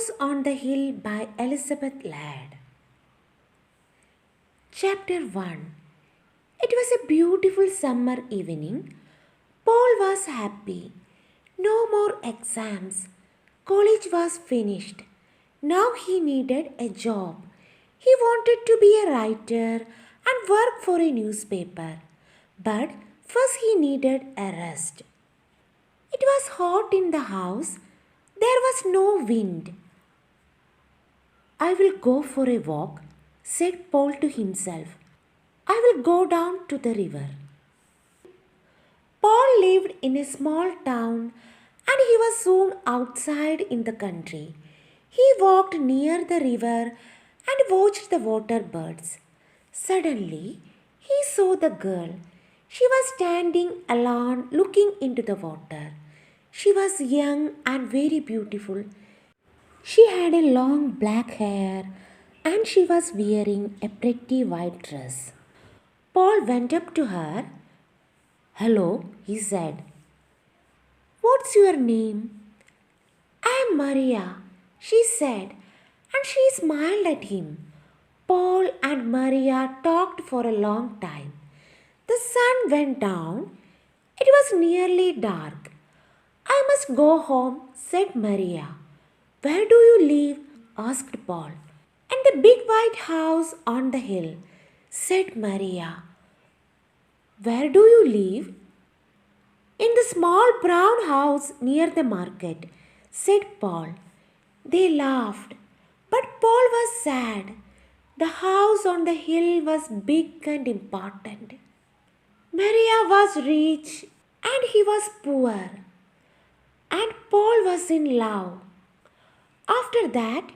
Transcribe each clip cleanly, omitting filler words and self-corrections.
House on the Hill by Elizabeth Ladd. Chapter 1. It was a beautiful summer evening. Paul was happy. No more exams. College was finished. Now he needed a job. He wanted to be a writer and work for a newspaper. But first he needed a rest. It was hot in the house. There was no wind. I will go for a walk, said Paul to himself. I will go down to the river. Paul lived in a small town and he was soon outside in the country. He walked near the river and watched the water birds. Suddenly, he saw the girl. She was standing alone looking into the water. She was young and very beautiful. She had a long black hair and she was wearing a pretty white dress. Paul went up to her. Hello, he said. What's your name? I'm Maria, she said, and she smiled at him. Paul and Maria talked for a long time. The sun went down. It was nearly dark. I must go home, said Maria. Where do you live? Asked Paul. In the big white house on the hill, said Maria. Where do you live? In the small brown house near the market, said Paul. They laughed, but Paul was sad. The house on the hill was big and important. Maria was rich and he was poor, and Paul was in love. After that,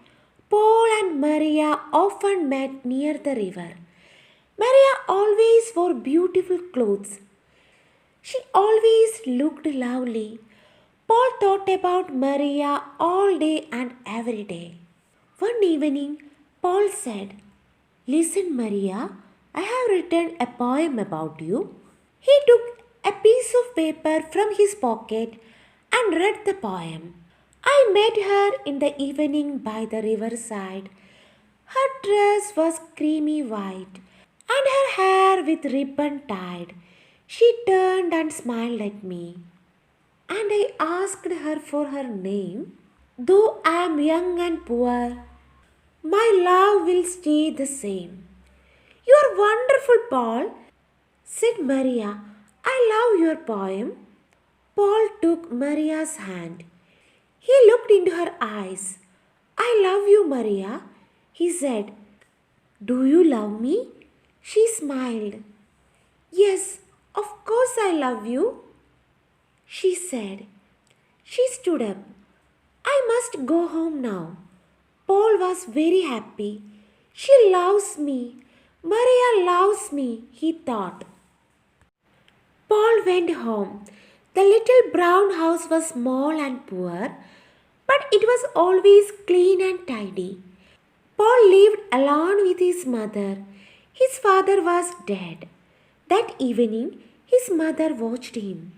Paul and Maria often met near the river. Maria always wore beautiful clothes. She always looked lovely. Paul thought about Maria all day and every day. One evening, Paul said, Listen, Maria, I have written a poem about you. He took a piece of paper from his pocket and read the poem. I met her in the evening by the riverside. Her dress was creamy white and her hair with ribbon tied. She turned and smiled at me. And I asked her for her name. Though I am young and poor, my love will stay the same. You are wonderful, Paul, said Maria. I love your poem. Paul took Maria's hand. He looked into her eyes. I love you, Maria, he said. Do you love me? She smiled. Yes, of course I love you, she said. She stood up. I must go home now. Paul was very happy. She loves me. Maria loves me, he thought. Paul went home. The little brown house was small and poor, but it was always clean and tidy. Paul lived alone with his mother. His father was dead. That evening, his mother watched him.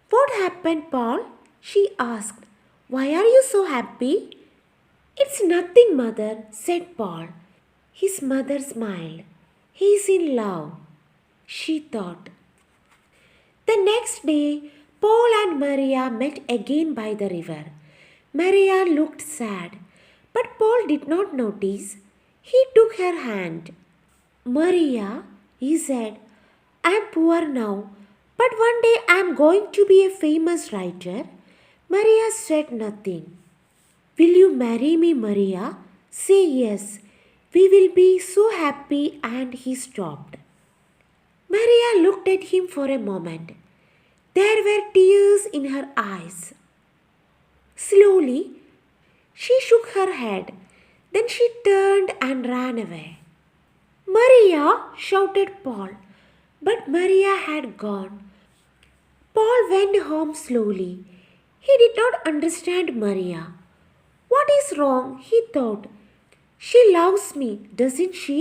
What happened, Paul? She asked. Why are you so happy? It's nothing, mother, said Paul. His mother smiled. He is in love, she thought. The next day, Paul and Maria met again by the river. Maria looked sad, but Paul did not notice. He took her hand. Maria, he said, I am poor now, but one day I am going to be a famous writer. Maria said nothing. Will you marry me, Maria? Say yes. We will be so happy. And he stopped. Maria looked at him for a moment. There were tears in her eyes. Slowly, she shook her head. Then she turned and ran away. Maria, shouted Paul. But Maria had gone. Paul went home slowly. He did not understand Maria. What is wrong? He thought. She loves me, doesn't she?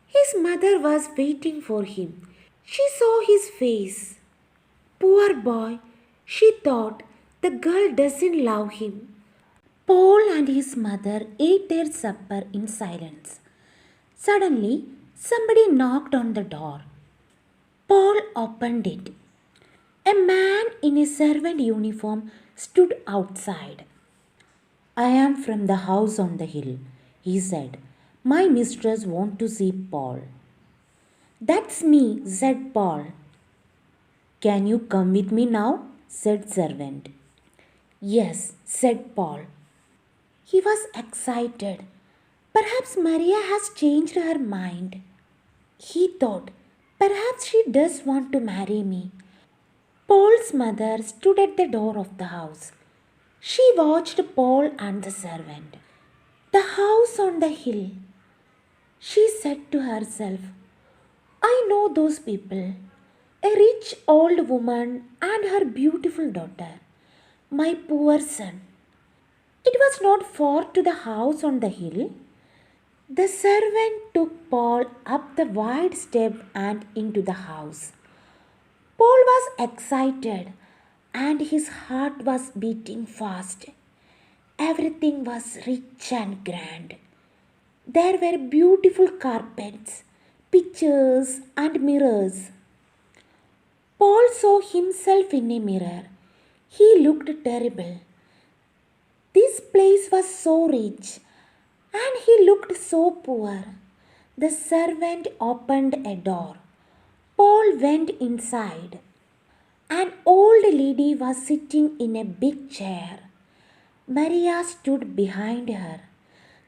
His mother was waiting for him. She saw his face. Poor boy, she thought, the girl doesn't love him. Paul and his mother ate their supper in silence. Suddenly, somebody knocked on the door. Paul opened it. A man in a servant uniform stood outside. I am from the house on the hill, he said. My mistress wants to see Paul. That's me, said Paul. Can you come with me now? Said servant. Yes, said Paul. He was excited. Perhaps Maria has changed her mind. He thought, perhaps she does want to marry me. Paul's mother stood at the door of the house. She watched Paul and the servant. The house on the hill. She said to herself, I know those people. A rich old woman and her beautiful daughter. My poor son. It was not far to the house on the hill. The servant took Paul up the wide step and into the house. Paul was excited and his heart was beating fast. Everything was rich and grand. There were beautiful carpets, pictures, and mirrors. Paul saw himself in a mirror. He looked terrible. This place was so rich and he looked so poor. The servant opened a door. Paul went inside. An old lady was sitting in a big chair. Maria stood behind her.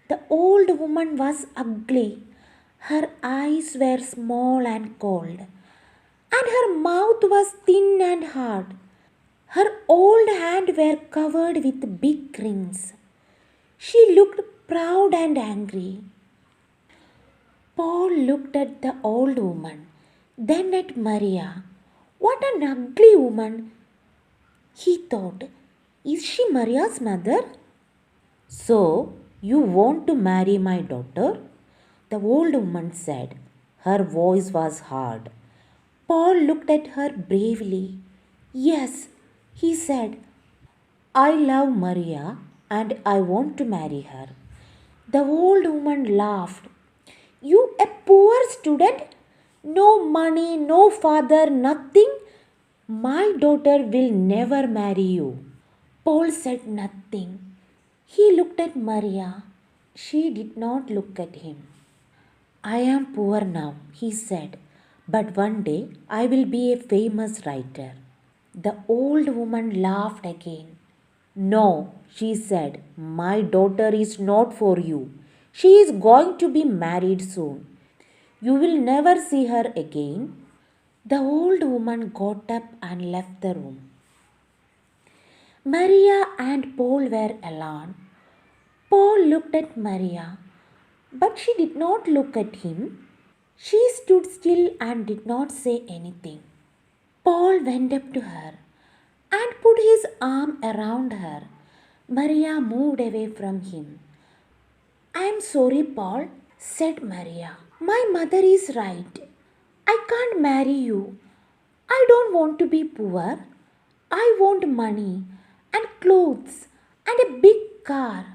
The old woman was ugly. Her eyes were small and cold, and her mouth was thin and hard. Her old hands were covered with big rings. She looked proud and angry. Paul looked at the old woman, then at Maria. What an ugly woman, he thought. Is she Maria's mother? So, you want to marry my daughter? The old woman said. Her voice was hard. Paul looked at her bravely. Yes, he said, I love Maria and I want to marry her. The old woman laughed. You a poor student? No money, no father, nothing? My daughter will never marry you. Paul said nothing. He looked at Maria. She did not look at him. I am poor now, he said, but one day I will be a famous writer. The old woman laughed again. No, she said, my daughter is not for you. She is going to be married soon. You will never see her again. The old woman got up and left the room. Maria and Paul were alone. Paul looked at Maria, but she did not look at him. She stood still and did not say anything. Paul went up to her and put his arm around her. Maria moved away from him. I am sorry, Paul, said Maria. My mother is right. I can't marry you. I don't want to be poor. I want money and clothes and a big car.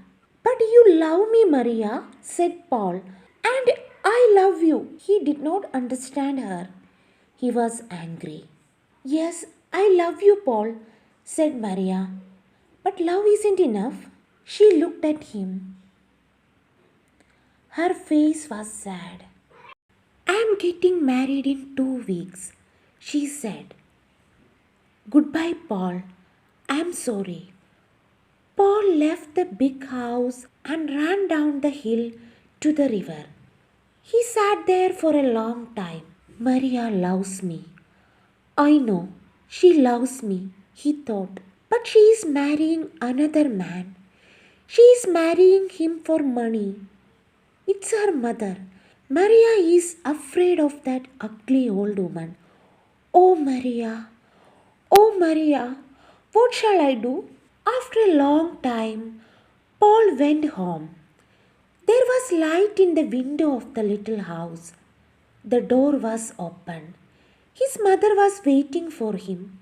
But you love me, Maria, said Paul, and I love you. He did not understand her. He was angry. Yes, I love you, Paul, said Maria. But love isn't enough. She looked at him. Her face was sad. I am getting married in 2 weeks, she said. Goodbye, Paul. I am sorry. Paul left the big house and ran down the hill to the river. He sat there for a long time. Maria loves me. I know she loves me, he thought. But she is marrying another man. She is marrying him for money. It's her mother. Maria is afraid of that ugly old woman. Oh, Maria. Oh, Maria. What shall I do? After a long time, Paul went home. There was light in the window of the little house. The door was open. His mother was waiting for him.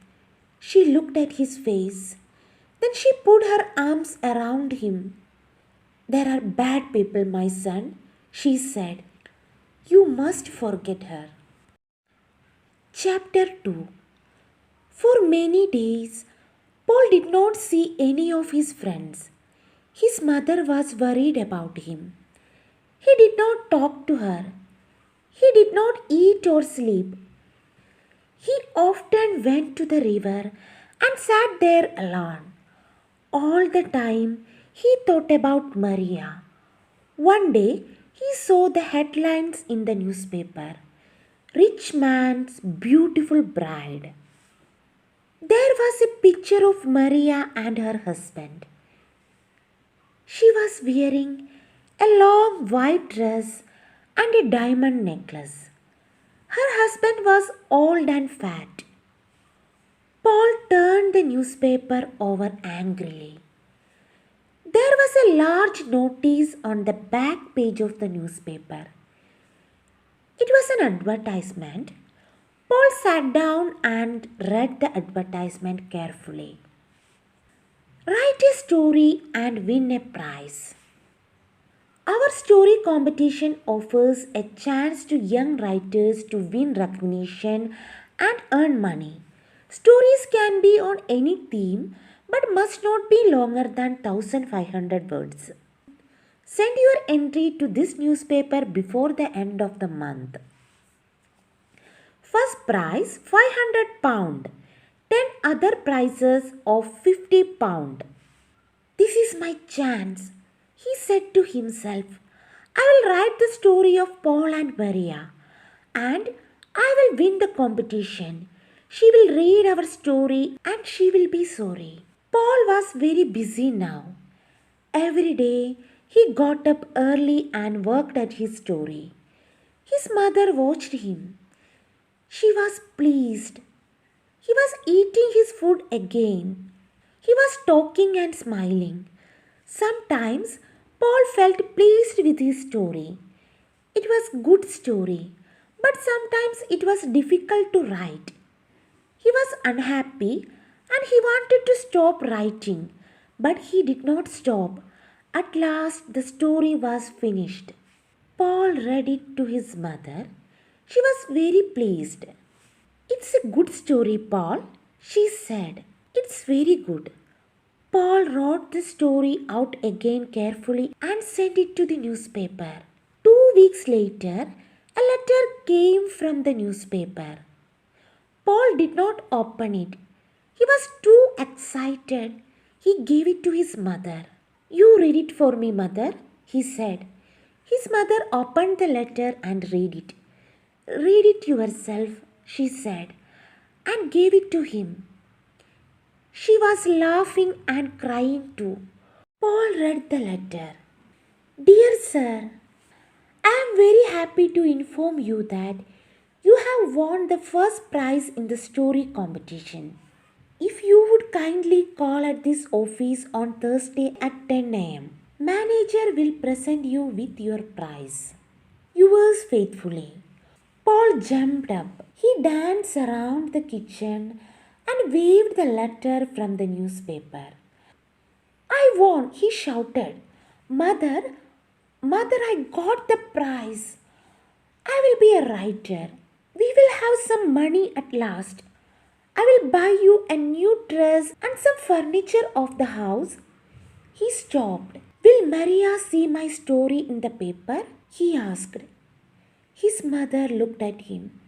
She looked at his face. Then she put her arms around him. There are bad people, my son, she said. You must forget her. Chapter 2. For many days, Paul did not see any of his friends. His mother was worried about him. He did not talk to her. He did not eat or sleep. He often went to the river and sat there alone. All the time he thought about Maria. One day he saw the headlines in the newspaper. Rich man's beautiful bride. There was a picture of Maria and her husband. She was wearing a long white dress and a diamond necklace. Her husband was old and fat. Paul turned the newspaper over angrily. There was a large notice on the back page of the newspaper. It was an advertisement. Paul sat down and read the advertisement carefully. Write a story and win a prize. Our story competition offers a chance to young writers to win recognition and earn money. Stories can be on any theme but must not be longer than 1500 words. Send your entry to this newspaper before the end of the month. First prize £500. 10 other prizes of £50. This is my chance, he said to himself. I will write the story of Paul and Maria, and I will win the competition. She will read our story and she will be sorry. Paul was very busy now. Every day he got up early and worked at his story. His mother watched him. She was pleased. He was eating his food again. He was talking and smiling. Sometimes Paul felt pleased with his story. It was a good story, but sometimes it was difficult to write. He was unhappy and he wanted to stop writing, but he did not stop. At last the story was finished. Paul read it to his mother. She was very pleased. It's a good story, Paul, she said. It's very good. Paul wrote the story out again carefully and sent it to the newspaper. 2 weeks later, a letter came from the newspaper. Paul did not open it. He was too excited. He gave it to his mother. You read it for me, mother, he said. His mother opened the letter and read it. Read it yourself, she said, and gave it to him. She was laughing and crying too. Paul read the letter. Dear sir, I am very happy to inform you that you have won the first prize in the story competition. If you would kindly call at this office on Thursday at 10 a.m., manager will present you with your prize. Yours faithfully. Paul jumped up. He danced around the kitchen and waved the letter from the newspaper. I won, he shouted. Mother, I got the prize. I will be a writer. We will have some money at last. I will buy you a new dress and some furniture of the house. He stopped. Will Maria see my story in the paper? He asked. His mother looked at him.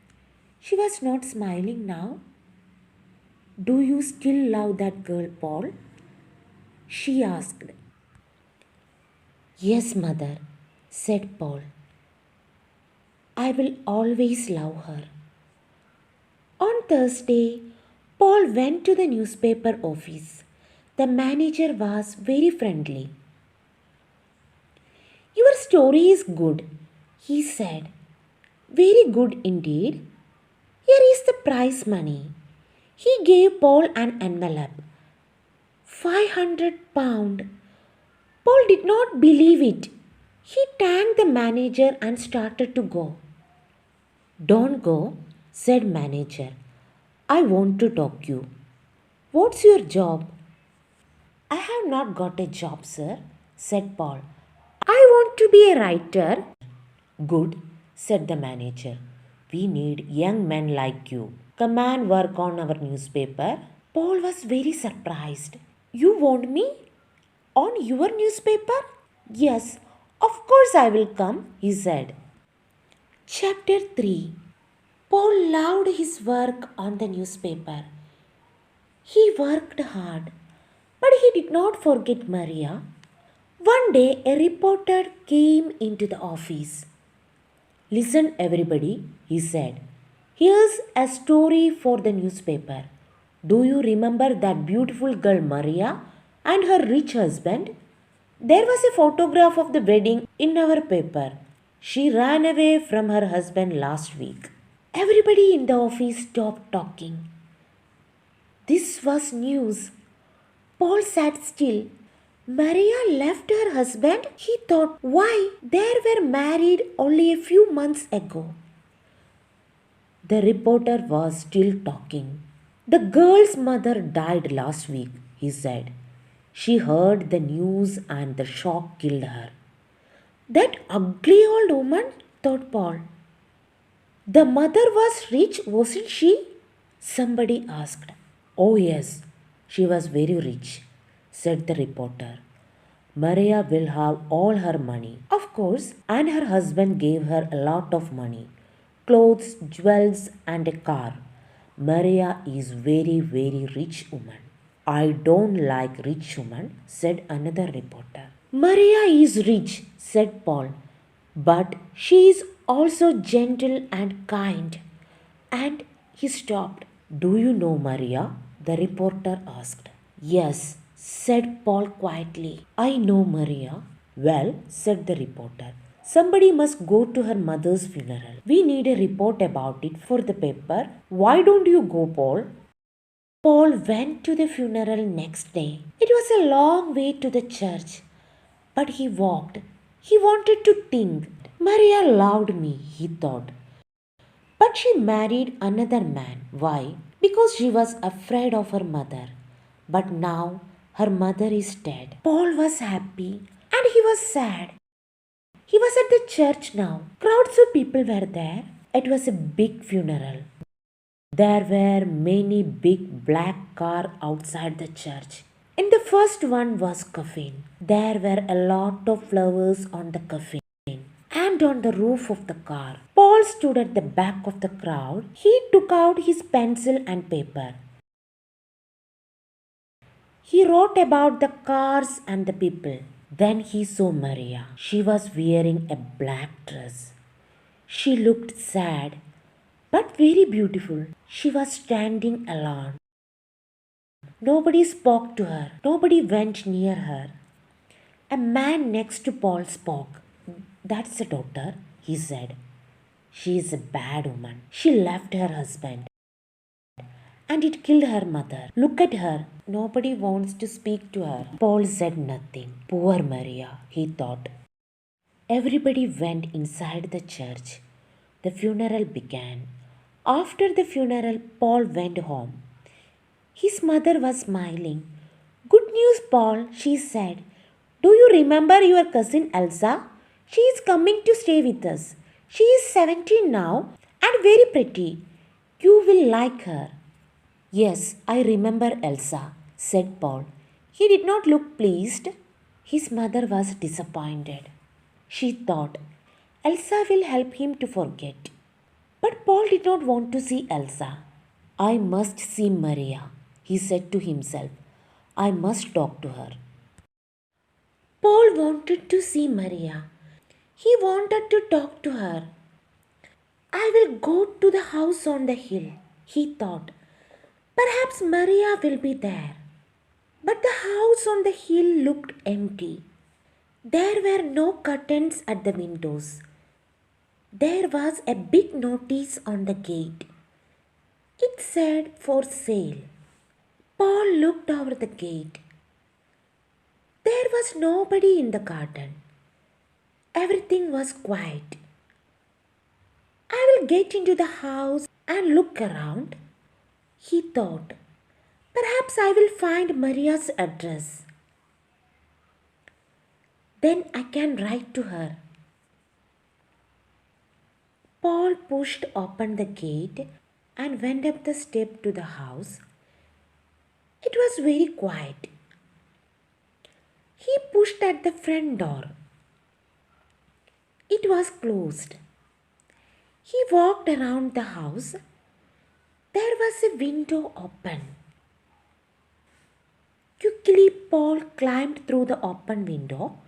She was not smiling now. Do you still love that girl, Paul? She asked. Yes, mother, said Paul. I will always love her. On Thursday, Paul went to the newspaper office. The manager was very friendly. Your story is good, he said. Very good indeed. Here is the prize money. He gave Paul an envelope. £500. Paul did not believe it. He thanked the manager and started to go. Don't go, said manager. I want to talk to you. What's your job? I have not got a job, sir, said Paul. I want to be a writer. Good, said the manager. We need young men like you. Come and work on our newspaper. Paul was very surprised. You want me? On your newspaper? Yes, of course I will come, he said. Chapter 3. Paul loved his work on the newspaper. He worked hard, but he did not forget Maria. One day, a reporter came into the office. Listen, everybody, he said. Here's a story for the newspaper. Do you remember that beautiful girl Maria and her rich husband? There was a photograph of the wedding in our paper. She ran away from her husband last week. Everybody in the office stopped talking. This was news. Paul sat still. Maria left her husband? He thought, why? They were married only a few months ago. The reporter was still talking. The girl's mother died last week, he said. She heard the news and the shock killed her. That ugly old woman, thought Paul. The mother was rich, wasn't she? Somebody asked. Oh, yes, she was very rich, said the reporter. Maria will have all her money, of course, and her husband gave her a lot of money clothes, jewels, and a car. Maria is very, very rich woman. I don't like rich women, said another reporter. Maria is rich, said Paul, but she is also gentle and kind. And he stopped. Do you know Maria? The reporter asked. Yes, said Paul quietly. I know Maria. Well, said the reporter. Somebody must go to her mother's funeral. We need a report about it for the paper. Why don't you go, Paul? Paul went to the funeral next day. It was a long way to the church, but he walked. He wanted to think. Maria loved me, he thought. But she married another man. Why? Because she was afraid of her mother. But now her mother is dead. Paul was happy and he was sad. He was at the church now. Crowds of people were there. It was a big funeral. There were many big black cars outside the church. In the first one was coffin. There were a lot of flowers on the coffin and on the roof of the car. Paul stood at the back of the crowd. He took out his pencil and paper. He wrote about the cars and the people. Then he saw Maria. She was wearing a black dress. She looked sad but very beautiful. She was standing alone. Nobody spoke to her. Nobody went near her. A man next to Paul spoke. That's a daughter, he said. She is a bad woman. She left her husband and it killed her mother. Look at her. Nobody wants to speak to her. Paul said nothing. Poor Maria, he thought. Everybody went inside the church. The funeral began. After the funeral, Paul went home. His mother was smiling. Good news, Paul, she said. Do you remember your cousin Elsa? She is coming to stay with us. She is 17 now and very pretty. You will like her. Yes, I remember Elsa, said Paul. He did not look pleased. His mother was disappointed. She thought, Elsa will help him to forget. But Paul did not want to see Elsa. I must see Maria, he said to himself. I must talk to her. Paul wanted to see Maria. He wanted to talk to her. I will go to the house on the hill, he thought. Perhaps Maria will be there. But the house on the hill looked empty. There were no curtains at the windows. There was a big notice on the gate. It said for sale. Paul looked over the gate. There was nobody in the garden. Everything was quiet. I will get into the house and look around, he thought. Perhaps I will find Maria's address. Then I can write to her. Paul pushed open the gate and went up the step to the house. It was very quiet. He pushed at the front door. It was closed. He walked around the house. There was a window open. Quickly, Paul climbed through the open window.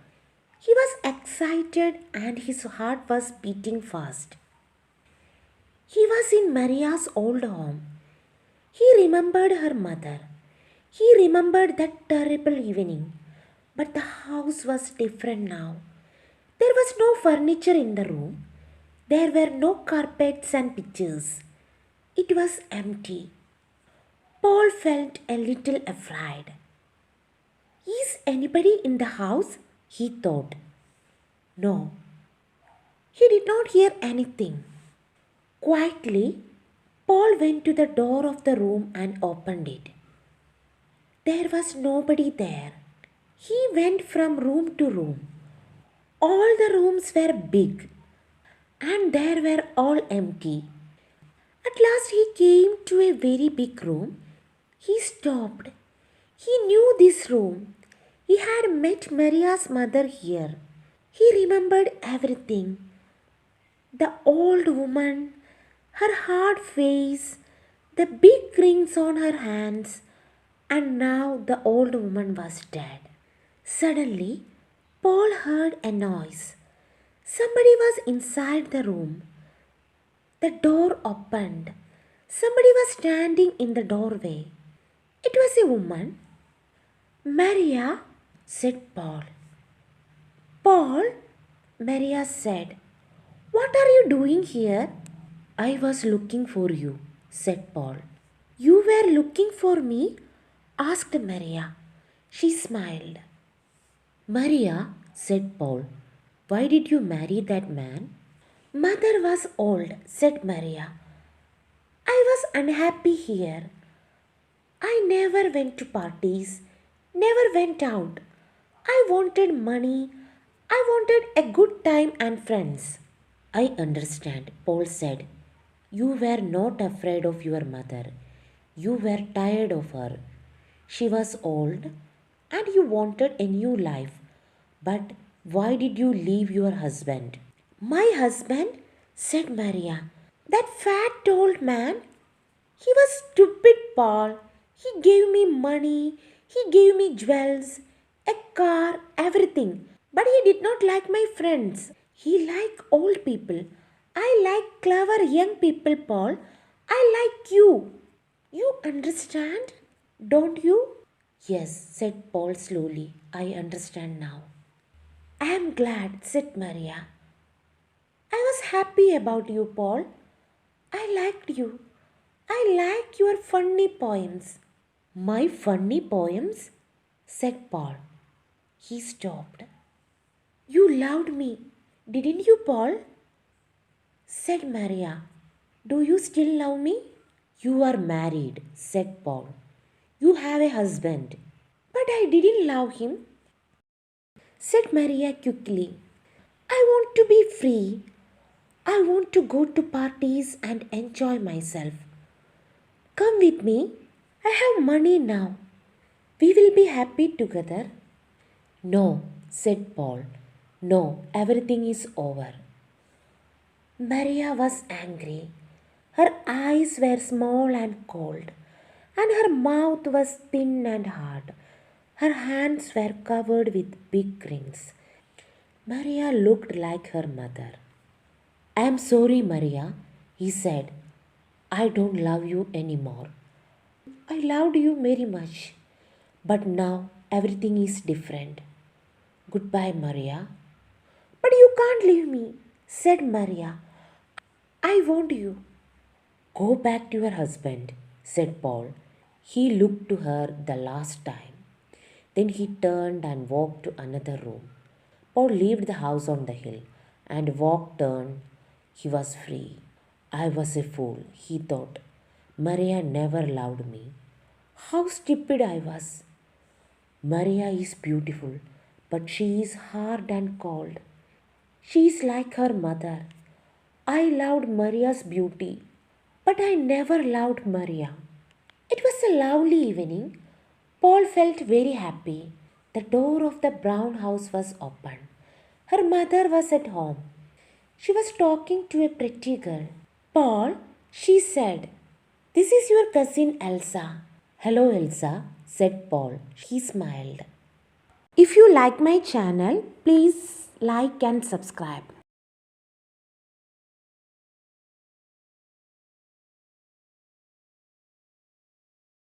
He was excited and his heart was beating fast. He was in Maria's old home. He remembered her mother. He remembered that terrible evening. But the house was different now. There was no furniture in the room. There were no carpets and pictures. It was empty. Paul felt a little afraid. Is anybody in the house? He thought. No. He did not hear anything. Quietly, Paul went to the door of the room and opened it. There was nobody there. He went from room to room. All the rooms were big and they were all empty. At last he came to a very big room. He stopped. He knew this room. He had met Maria's mother here. He remembered everything. The old woman, her hard face, the big rings on her hands, and now the old woman was dead. Suddenly, Paul heard a noise. Somebody was inside the room. The door opened. Somebody was standing in the doorway. It was a woman. Maria, said Paul. Paul, Maria said, what are you doing here? I was looking for you, said Paul. You were looking for me? Asked Maria. She smiled. Maria, said Paul, why did you marry that man? Mother was old, said Maria. I was unhappy here. I never went to parties, never went out. I wanted money. I wanted a good time and friends. I understand, Paul said. You were not afraid of your mother. You were tired of her. She was old and you wanted a new life. But why did you leave your husband? My husband, said Maria. That fat old man. He was stupid, Paul. He gave me money. He gave me jewels, a car, everything. But he did not like my friends. He liked old people. I like clever young people, Paul. I like you. You understand? Don't you? Yes, said Paul slowly. I understand now. I am glad, said Maria. I was happy about you, Paul. I liked you. I like your funny poems. My funny poems? Said Paul. He stopped. You loved me, didn't you, Paul? Said Maria. Do you still love me? You are married, said Paul. You have a husband. But I didn't love him, said Maria quickly. I want to be free. I want to go to parties and enjoy myself. Come with me. I have money now. We will be happy together. No, said Paul. No, everything is over. Maria was angry. Her eyes were small and cold, and her mouth was thin and hard. Her hands were covered with big rings. Maria looked like her mother. I am sorry, Maria, he said. I don't love you anymore. I loved you very much, but now everything is different. Goodbye, Maria. But you can't leave me, said Maria. I want you. Go back to your husband, said Paul. He looked to her the last time. Then he turned and walked to another room. Paul left the house on the hill and walked on. He was free. I was a fool, he thought. Maria never loved me. How stupid I was. Maria is beautiful, but she is hard and cold. She is like her mother. I loved Maria's beauty, but I never loved Maria. It was a lovely evening. Paul felt very happy. The door of the brown house was open. Her mother was at home. She was talking to a pretty girl. Paul, she said, "This is your cousin Elsa." "Hello, Elsa," said Paul. He smiled. If you like my channel, please like and subscribe.